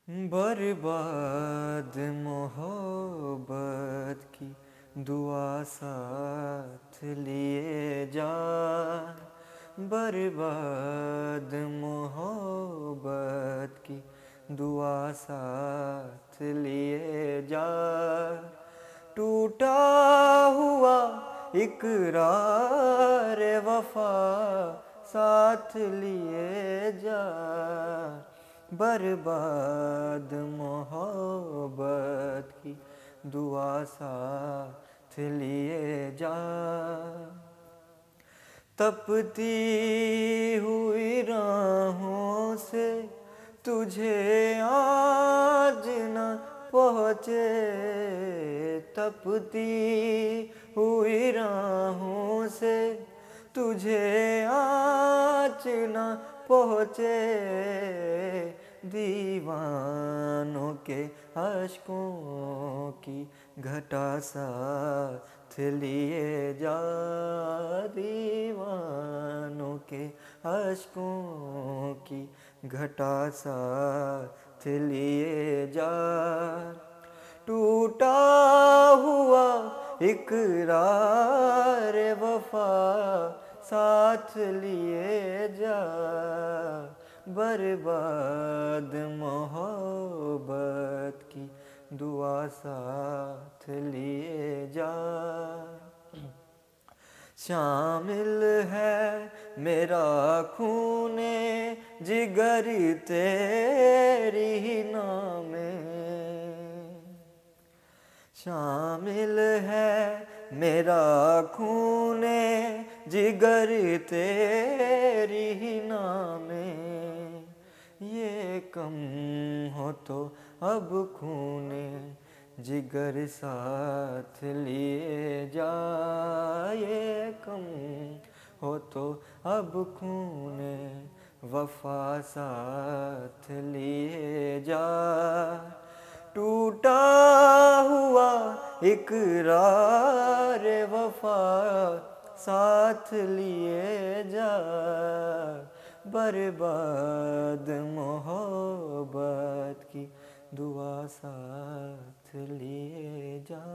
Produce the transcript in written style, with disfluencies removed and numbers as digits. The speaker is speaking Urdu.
برباد محبت کی دعا ساتھ لیے جا، برباد محبت کی دعا ساتھ لیے جا، ٹوٹا ہوا اقرار وفا ساتھ لیے جا، برباد محبت کی دعا ساتھ لیے جا، تپتی ہوئی راہوں سے تجھے آج نہ پہنچے، تپتی ہوئی راہوں سے تجھے آج نہ پہنچے، دیوانوں کے اشکوں کی گھٹا ساتھ لیے جا، دیوانوں کے اشکوں کی گھٹا ساتھ لیے جا، ٹوٹا ہوا اقرار وفا ساتھ لیے جا، برباد محبت کی دعا ساتھ لیے جا، شامل ہے میرا خون جگر تیری ہی نام میں، شامل ہے میرا خون جگر تیری ہی نام میں، یہ کم ہو تو اب خون جگر ساتھ لیے جا، یہ کم ہو تو اب خون وفا ساتھ لیے جا، ٹوٹا ہوا اقرار وفا ساتھ لیے جا، برباد محبت کی دعا ساتھ لیے جا۔